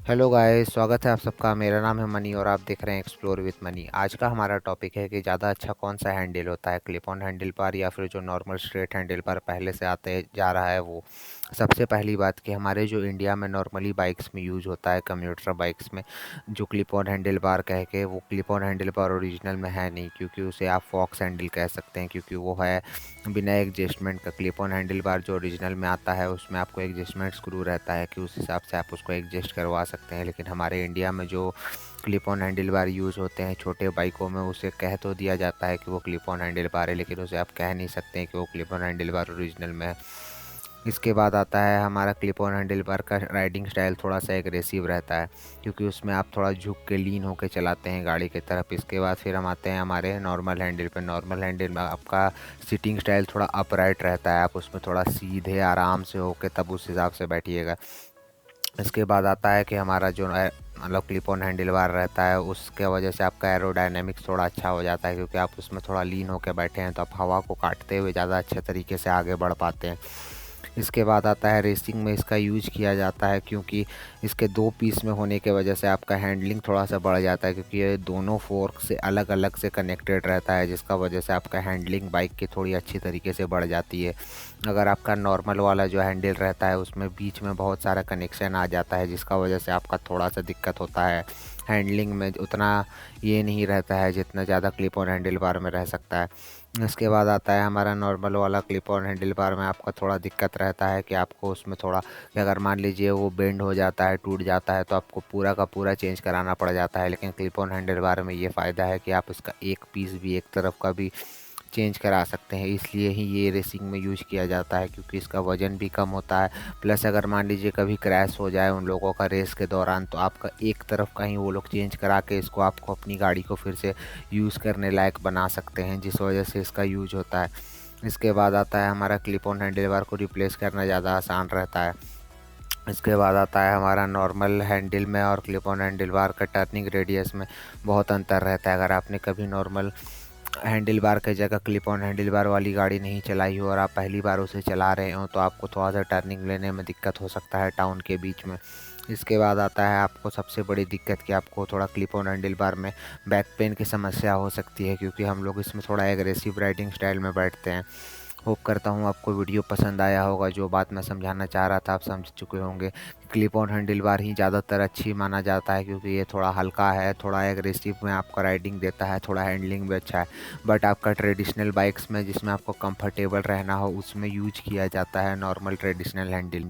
Hello guys, स्वागत है आप सबका। मेरा नाम है मनी और आप देख रहे हैं एक्सप्लोर विथ मनी। आज का हमारा टॉपिक है कि ज़्यादा अच्छा कौन सा हैंडल होता है, क्लिप ऑन हैंडल बार या फिर जो नॉर्मल स्ट्रेट हैंडल बार पहले से आते जा रहा है वो। सबसे पहली बात कि हमारे जो इंडिया में नॉर्मली बाइक्स में यूज़ होता है, कम्यूटर बाइक्स में जो क्लिप ऑन हैंडल बार कह के, वो clip on handle bar original में है नहीं, क्योंकि उसे आप फॉक्स हैंडल कह सकते हैं, क्योंकि वो है बिना एडजस्टमेंट का। क्लिप ऑन हैंडल बार जो ओरिजिनल में आता है उसमें आपको एडजस्टमेंट स्क्रू रहता है कि उस हिसाब से आप उसको एडजस्ट करवा सकते हैं। लेकिन हमारे इंडिया में जो clip on handle bar use होते हैं छोटे बाइकों में, उसे कह तो दिया जाता है कि वो क्लिप ऑन हैंडल बार है, लेकिन उसे आप कह नहीं सकते हैं कि वो clip on handle bar original में है। इसके बाद आता है हमारा क्लिप ऑन हैंडल बार का राइडिंग स्टाइल थोड़ा सा एग्रेसिव रहता है, क्योंकि उसमें आप थोड़ा झुक के लीन होकर चलाते हैं गाड़ी की तरफ। इसके बाद फिर हम आते हैं हमारे नॉर्मल हैंडल पे। नॉर्मल हैंडल में आपका सीटिंग स्टाइल थोड़ा अपराइट रहता है, आप उसमें थोड़ा सीधे आराम से होके तब उस हिसाब से बैठिएगा। इसके बाद आता है कि हमारा जो है मतलब क्लिप ऑन हैंडल बार रहता है, उसके वजह से आपका एरोडायनेमिक्स थोड़ा अच्छा हो जाता है, क्योंकि आप उसमें थोड़ा लीन होकर बैठे हैं तो आप हवा को काटते हुए ज़्यादा अच्छे तरीके से आगे बढ़ पाते हैं। इसके बाद आता है रेसिंग में इसका यूज़ किया जाता है, क्योंकि इसके दो पीस में होने की वजह से आपका हैंडलिंग थोड़ा सा बढ़ जाता है, क्योंकि ये दोनों फोर्क से अलग अलग से कनेक्टेड रहता है, जिसका वजह से आपका हैंडलिंग बाइक की थोड़ी अच्छी तरीके से बढ़ जाती है। अगर आपका नॉर्मल वाला जो हैंडल रहता है उसमें बीच में बहुत सारा कनेक्शन आ जाता है, जिसका वजह से आपका थोड़ा सा दिक्कत होता है हैंडलिंग में। उतना ये नहीं रहता है जितना ज़्यादा क्लिप ऑन हैंडल बार में रह सकता है। इसके बाद आता है हमारा नॉर्मल वाला क्लिप ऑन हैंडल बार में आपका थोड़ा दिक्कत रहता है कि आपको उसमें थोड़ा कि अगर मान लीजिए वो बेंड हो जाता है, टूट जाता है, तो आपको पूरा का पूरा चेंज कराना पड़ जाता है। लेकिन क्लिप ऑन हैंडल बार में ये फ़ायदा है कि आप इसका एक पीस भी, एक तरफ का भी चेंज करा सकते हैं। इसलिए ही ये रेसिंग में यूज किया जाता है, क्योंकि इसका वज़न भी कम होता है। प्लस अगर मान लीजिए कभी क्रैश हो जाए उन लोगों का रेस के दौरान, तो आपका एक तरफ का ही वो लोग चेंज करा के इसको आपको अपनी गाड़ी को फिर से यूज़ करने लायक बना सकते हैं, जिस वजह से इसका यूज होता है। इसके बाद आता है हमारा क्लिप ऑन हैंडल बार को रिप्लेस करना ज़्यादा आसान रहता है। इसके बाद आता है हमारा नॉर्मल हैंडल में और क्लिप ऑन हैंडल बार का टर्निंग रेडियस में बहुत अंतर रहता है। अगर आपने कभी नॉर्मल हैंडल बार की जगह क्लिप ऑन हैंडल बार वाली गाड़ी नहीं चलाई हो और आप पहली बार उसे चला रहे हो, तो आपको थोड़ा सा टर्निंग लेने में दिक्कत हो सकता है टाउन के बीच में। इसके बाद आता है आपको सबसे बड़ी दिक्कत कि आपको थोड़ा क्लिप ऑन हैंडल बार में बैक पेन की समस्या हो सकती है, क्योंकि हम लोग इसमें थोड़ा एग्रेसिव राइडिंग स्टाइल में बैठते हैं। होप करता हूँ आपको वीडियो पसंद आया होगा। जो बात मैं समझाना चाह रहा था आप समझ चुके होंगे। क्लिप ऑन हैंडल बार ही ज़्यादातर अच्छी माना जाता है, क्योंकि ये थोड़ा हल्का है, थोड़ा एग्रेसिव में आपका राइडिंग देता है, थोड़ा हैंडलिंग भी अच्छा है। बट आपका ट्रेडिशनल बाइक्स में जिसमें आपको कंफर्टेबल रहना हो, उसमें यूज किया जाता है नॉर्मल ट्रेडिशनल हैंडल।